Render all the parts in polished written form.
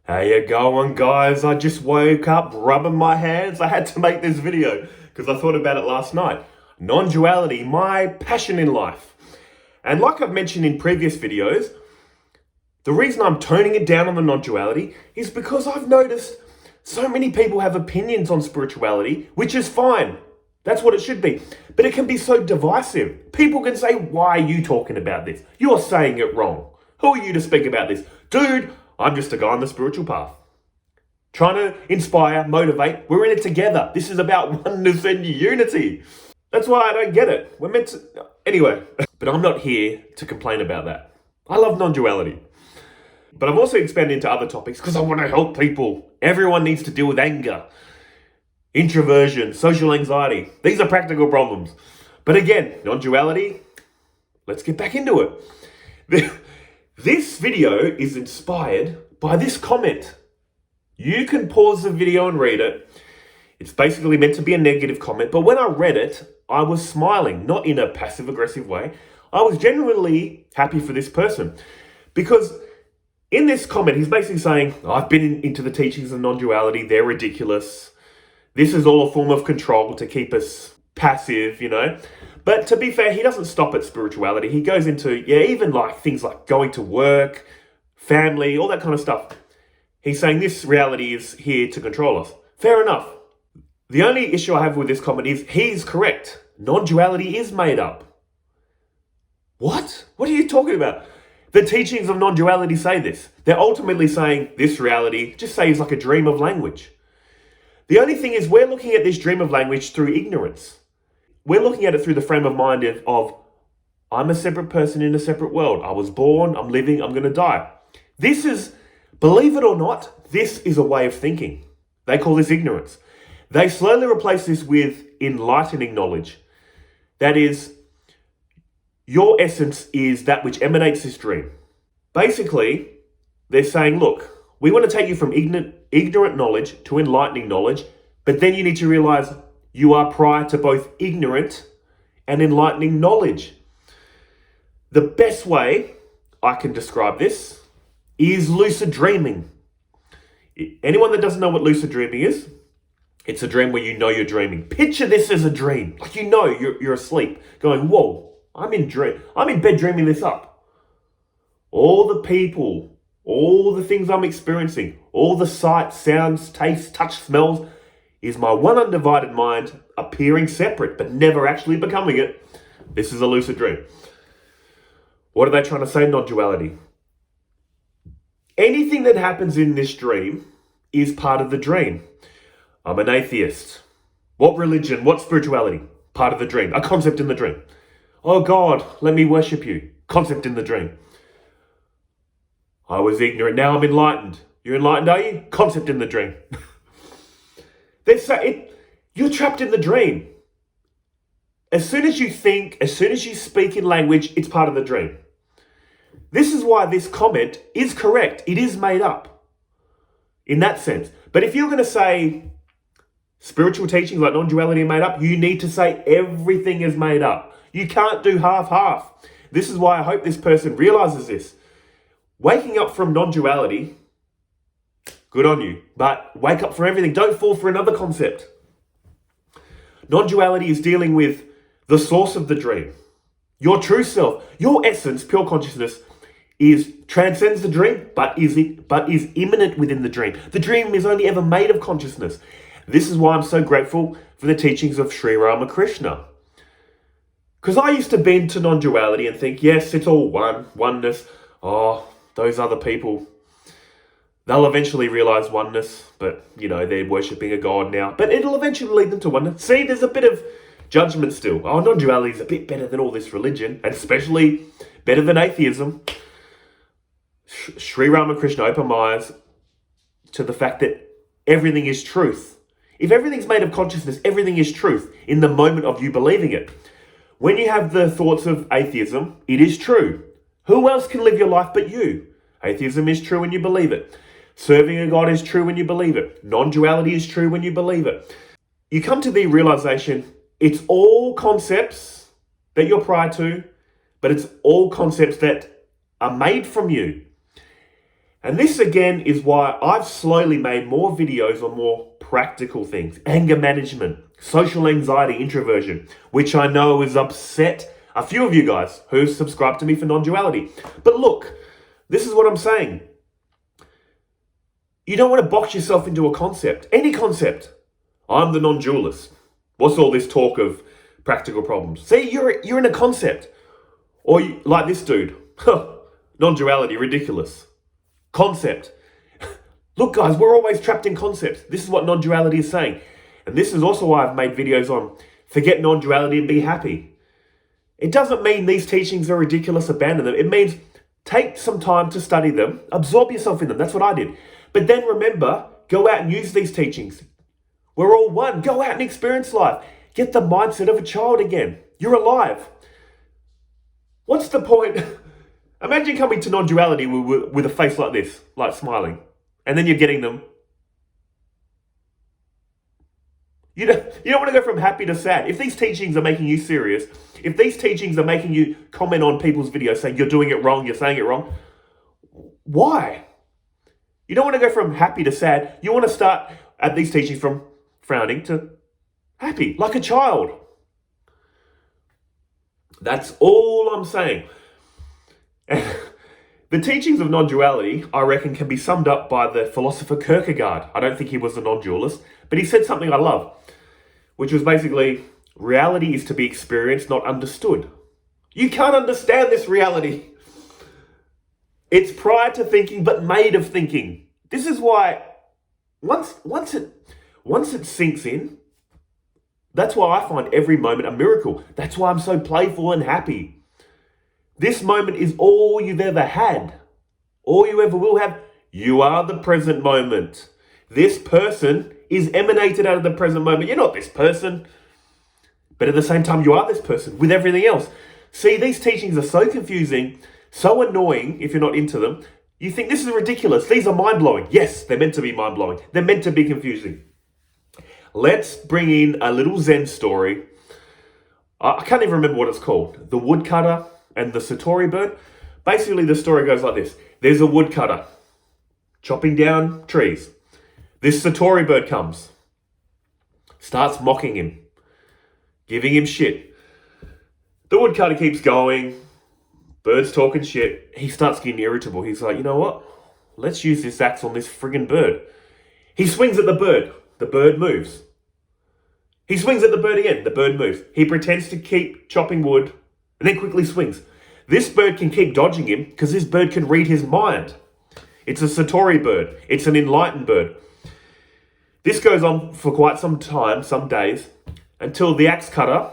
How you going, guys? I just woke up rubbing my hands. I had to make this video because I thought about it last night. Non-duality, my passion in life. And like I've mentioned in previous videos, the reason I'm toning it down on the non-duality is because I've noticed so many people have opinions on spirituality, which is fine. That's what it should be. But it can be so divisive. People can say, why are you talking about this? You're saying it wrong. Who are you to speak about this? Dude, I'm just a guy on the spiritual path. Trying to inspire, motivate. We're in it together. This is about oneness and unity. That's why I don't get it. We're meant to... Anyway, but I'm not here to complain about that. I love non-duality. But I've also expanded into other topics because I want to help people. Everyone needs to deal with anger, introversion, social anxiety. These are practical problems. But again, non-duality, let's get back into it. This video is inspired by this comment. You can pause the video and read it. It's basically meant to be a negative comment, but when I read it, I was smiling, not in a passive-aggressive way. I was genuinely happy for this person because in this comment, he's basically saying, I've been into the teachings of non-duality, they're ridiculous. This is all a form of control to keep us passive, But to be fair, he doesn't stop at spirituality. He goes into, even like things like going to work, family, all that kind of stuff. He's saying this reality is here to control us. Fair enough. The only issue I have with this comment is he's correct. Non-duality is made up. What? What are you talking about? The teachings of non-duality say this. They're ultimately saying this reality, just say, is like a dream of language. The only thing is we're looking at this dream of language through ignorance. We're looking at it through the frame of mind of I'm a separate person in a separate world. I was born, I'm living, I'm going to die. This is, believe it or not, this is a way of thinking. They call this ignorance. They slowly replace this with enlightening knowledge. That is, your essence is that which emanates this dream. Basically, they're saying, look, we want to take you from ignorant knowledge to enlightening knowledge, but then you need to realize you are prior to both ignorant and enlightening knowledge. The best way I can describe this is lucid dreaming. Anyone that doesn't know what lucid dreaming is, it's a dream where you know you're dreaming. Picture this as a dream. Like you're asleep, going, whoa, I'm in bed dreaming this up. All the people, all the things I'm experiencing, all the sights, sounds, tastes, touch, smells, is my one undivided mind appearing separate, but never actually becoming it. This is a lucid dream. What are they trying to say? Non-duality. Anything that happens in this dream is part of the dream. I'm an atheist. What religion? What spirituality? Part of the dream. A concept in the dream. Oh God, let me worship you. Concept in the dream. I was ignorant. Now I'm enlightened. You're enlightened, are you? Concept in the dream. You're trapped in the dream. As soon as you think, as soon as you speak in language, it's part of the dream. This is why this comment is correct. It is made up in that sense. But if you're going to say spiritual teachings like non-duality are made up, you need to say everything is made up. You can't do half-half. This is why I hope this person realizes this. Waking up from non-duality, good on you, but wake up for everything. Don't fall for another concept. Non-duality is dealing with the source of the dream. Your true self, your essence, pure consciousness, transcends the dream, but is immanent within the dream. The dream is only ever made of consciousness. This is why I'm so grateful for the teachings of Sri Ramakrishna. Because I used to be into non-duality and think, yes, it's all oneness. Oh, those other people, they'll eventually realize oneness, but, they're worshipping a god now. But it'll eventually lead them to oneness. See, there's a bit of judgment still. Oh, non-duality is a bit better than all this religion, and especially better than atheism. Sri Ramakrishna opened my eyes to the fact that everything is truth. If everything's made of consciousness, everything is truth in the moment of you believing it. When you have the thoughts of atheism, it is true. Who else can live your life but you? Atheism is true when you believe it. Serving a God is true when you believe it. Non-duality is true when you believe it. You come to the realization it's all concepts that you're prior to, but it's all concepts that are made from you. And this again is why I've slowly made more videos on more practical things. Anger management, social anxiety, introversion, which I know has upset a few of you guys who subscribe to me for non-duality. But look, this is what I'm saying. You don't want to box yourself into a concept, any concept. I'm the non-dualist. What's all this talk of practical problems? See, you're in a concept. Or like this dude, non-duality, ridiculous. Concept. Look guys, we're always trapped in concepts. This is what non-duality is saying. And this is also why I've made videos on forget non-duality and be happy. It doesn't mean these teachings are ridiculous, abandon them. It means take some time to study them, absorb yourself in them. That's what I did. But then remember, go out and use these teachings. We're all one. Go out and experience life. Get the mindset of a child again. You're alive. What's the point? Imagine coming to non-duality with a face like this, like smiling. And then you're getting them. You don't want to go from happy to sad. If these teachings are making you serious, if these teachings are making you comment on people's videos saying you're doing it wrong, you're saying it wrong, why? You don't want to go from happy to sad. You want to start at these teachings from frowning to happy, like a child. That's all I'm saying. The teachings of non-duality, I reckon, can be summed up by the philosopher Kierkegaard. I don't think he was a non-dualist, but he said something I love, which was basically, reality is to be experienced, not understood. You can't understand this reality. It's prior to thinking, but made of thinking. This is why, once it sinks in, that's why I find every moment a miracle. That's why I'm so playful and happy. This moment is all you've ever had. All you ever will have. You are the present moment. This person is emanated out of the present moment. You're not this person. But at the same time, you are this person with everything else. See, these teachings are so confusing, so annoying if you're not into them. You think this is ridiculous. These are mind-blowing. Yes, they're meant to be mind-blowing. They're meant to be confusing. Let's bring in a little Zen story. I can't even remember what it's called. The woodcutter and the satori bird. Basically, the story goes like this. There's a woodcutter chopping down trees. This satori bird comes, starts mocking him, giving him shit. The woodcutter keeps going. Bird's talking shit. He starts getting irritable. He's like, you know what? Let's use this axe on this friggin' bird. He swings at the bird. The bird moves. He swings at the bird again. The bird moves. He pretends to keep chopping wood and then quickly swings. This bird can keep dodging him because this bird can read his mind. It's a satori bird. It's an enlightened bird. This goes on for quite some time, some days, until the axe cutter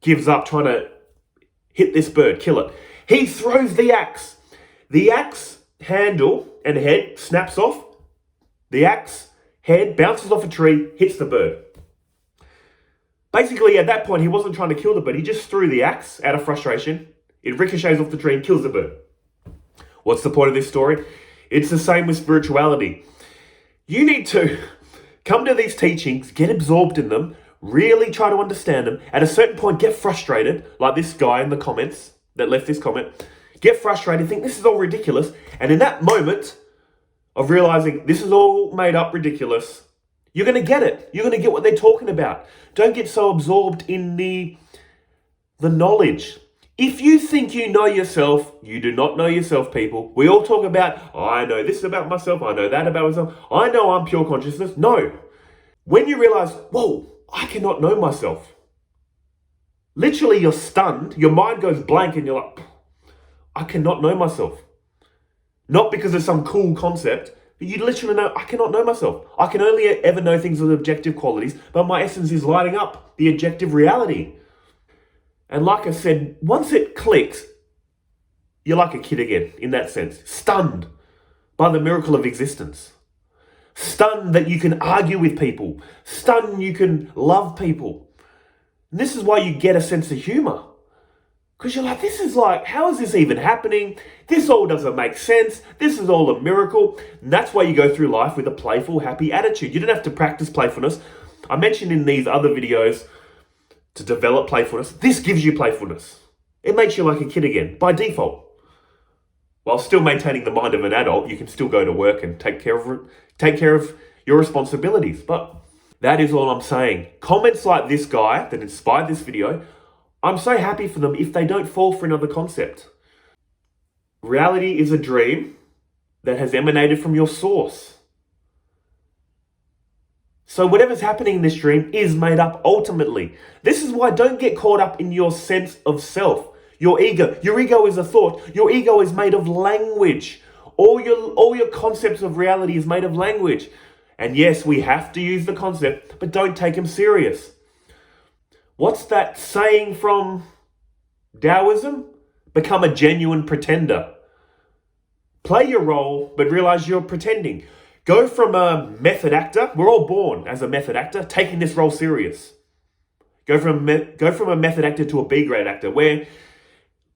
gives up trying to hit this bird, kill it. He throws the axe. The axe handle and head snaps off. The axe head bounces off a tree, hits the bird. Basically, at that point, he wasn't trying to kill the bird. He just threw the axe out of frustration. It ricochets off the tree and kills the bird. What's the point of this story? It's the same with spirituality. You need to come to these teachings, get absorbed in them, really try to understand them. At a certain point, get frustrated, like this guy in the comments that left this comment. Get frustrated, think this is all ridiculous. And in that moment of realizing this is all made up ridiculous, you're going to get it. You're going to get what they're talking about. Don't get so absorbed in the knowledge. If you think you know yourself, you do not know yourself, people. We all talk about, I know this about myself, I know that about myself, I know I'm pure consciousness. No. When you realize, whoa, I cannot know myself. Literally, you're stunned, your mind goes blank and you're like, I cannot know myself. Not because of some cool concept, but you literally know, I cannot know myself. I can only ever know things with objective qualities, but my essence is lighting up the objective reality. And like I said, once it clicks, you're like a kid again, in that sense. Stunned by the miracle of existence. Stunned that you can argue with people. Stunned you can love people. And this is why you get a sense of humor. Because you're like, this is like, how is this even happening? This all doesn't make sense. This is all a miracle. And that's why you go through life with a playful, happy attitude. You don't have to practice playfulness. I mentioned in these other videos to develop playfulness. This gives you playfulness. It makes you like a kid again, by default. Well, while still maintaining the mind of an adult, you can still go to work and take care of your responsibilities. But that is all I'm saying. Comments like this guy that inspired this video, I'm so happy for them if they don't fall for another concept. Reality is a dream that has emanated from your source. So whatever's happening in this dream is made up ultimately. This is why don't get caught up in your sense of self, your ego. Your ego is a thought. Your ego is made of language. All your concepts of reality is made of language. And yes, we have to use the concept, but don't take them serious. What's that saying from Taoism? Become a genuine pretender. Play your role, but realize you're pretending. Go from a method actor. We're all born as a method actor, taking this role serious. Go from a method actor to a B-grade actor, where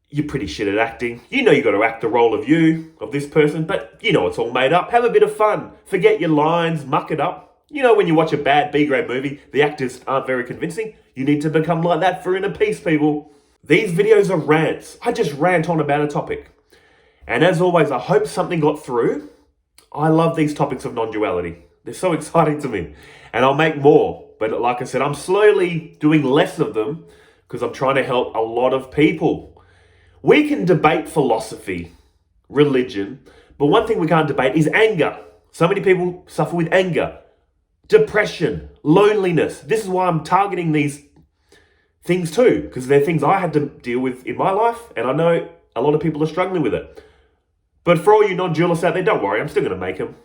you're pretty shit at acting. You know you got to act the role of this person, but you know it's all made up. Have a bit of fun. Forget your lines, muck it up. You know when you watch a bad B-grade movie, the actors aren't very convincing. You need to become like that for inner peace, people. These videos are rants. I just rant on about a topic. And as always, I hope something got through. I love these topics of non-duality. They're so exciting to me. And I'll make more. But like I said, I'm slowly doing less of them because I'm trying to help a lot of people. We can debate philosophy, religion, but one thing we can't debate is anger. So many people suffer with anger, depression, loneliness. This is why I'm targeting these things too, because they're things I had to deal with in my life, and I know a lot of people are struggling with it. But for all you non-dualists out there, don't worry, I'm still going to make them.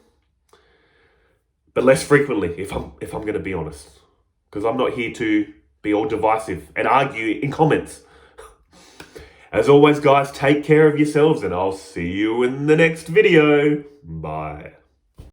But less frequently, if I'm going to be honest. Because I'm not here to be all divisive and argue in comments. As always, guys, take care of yourselves, and I'll see you in the next video. Bye.